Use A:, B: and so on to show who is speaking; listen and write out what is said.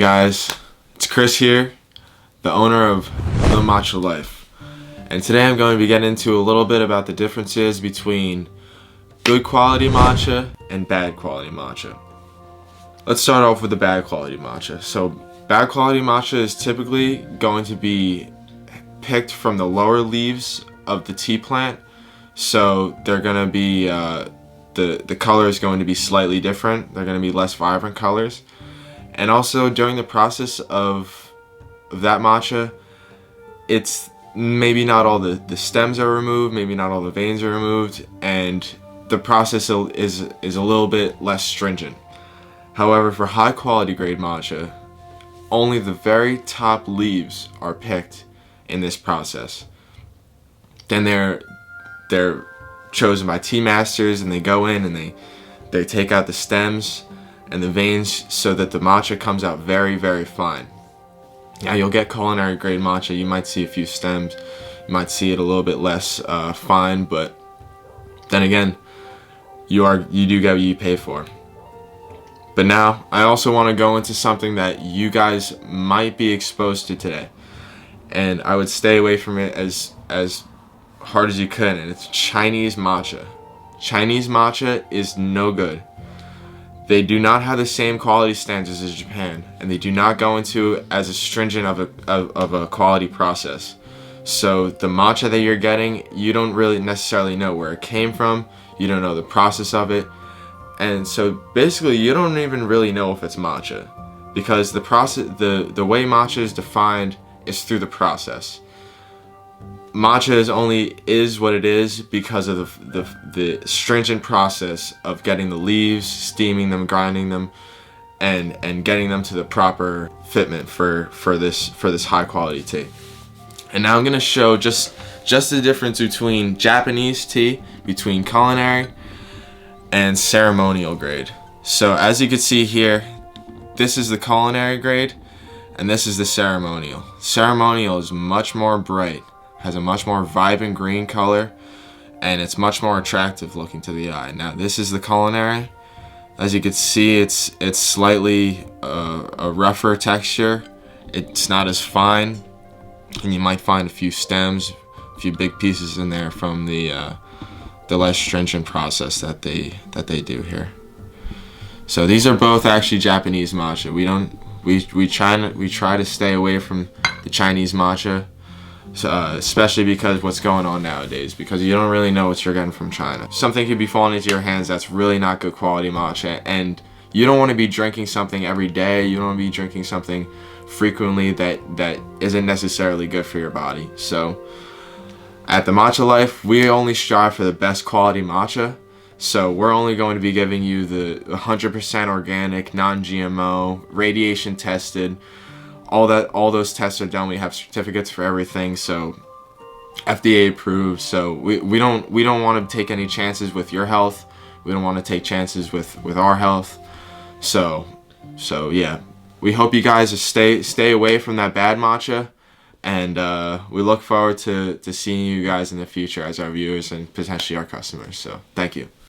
A: Guys, it's Chris here, the owner of To TheMatchaLife, and today I'm going to be getting into a little bit about the differences between good quality matcha and bad quality matcha. Let's start off with the bad quality matcha. So bad quality matcha is typically going to be picked from the lower leaves of the tea plant, so they're going to be the color is going to be slightly different. They're going to be less vibrant colors. And also during the process of that matcha, it's maybe not all the stems are removed, maybe not all the veins are removed, and the process is a little bit less stringent. However, for high quality grade matcha, only the very top leaves are picked in this process. Then they're chosen by tea masters, and they go in and they take out the stems and the veins so that the matcha comes out very, very fine. Now you'll get culinary grade matcha, you might see a few stems, you might see it a little bit less fine, but then again, you do get what you pay for. But now, I also want to go into something that you guys might be exposed to today, and I would stay away from it as hard as you could, and it's Chinese matcha. Chinese matcha is no good. They do not have the same quality standards as Japan, and they do not go into as a stringent of a quality process. So the matcha that you're getting, you don't really necessarily know where it came from, you don't know the process of it, and so basically you don't even really know if it's matcha, because the way matcha is defined is through the process. Matcha is what it is because of the stringent process of getting the leaves, steaming them, grinding them, and getting them to the proper fitment for this high quality tea. And now I'm gonna show just the difference between Japanese tea, between culinary and ceremonial grade. So as you can see here, this is the culinary grade and this is the ceremonial. Ceremonial is much more bright, has a much more vibrant green color, and it's much more attractive looking to the eye. Now this is the culinary. As you can see, it's slightly a rougher texture. It's not as fine, and you might find a few stems, a few big pieces in there from the less stringent process that they do here. So these are both actually Japanese matcha. We try to stay away from the Chinese matcha. Especially because what's going on nowadays, because you don't really know what you're getting from China. Something could be falling into your hands that's really not good quality matcha, and you don't want to be drinking something every day, you don't want to be drinking something frequently that isn't necessarily good for your body. So at The Matcha Life, we only strive for the best quality matcha, so we're only going to be giving you the 100% organic, non-GMO, radiation tested. All those tests are done. We have certificates for everything, so FDA approved. So we don't want to take any chances with your health. We don't want to take chances with our health. So yeah, we hope you guys stay away from that bad matcha, and we look forward to seeing you guys in the future as our viewers and potentially our customers. So thank you.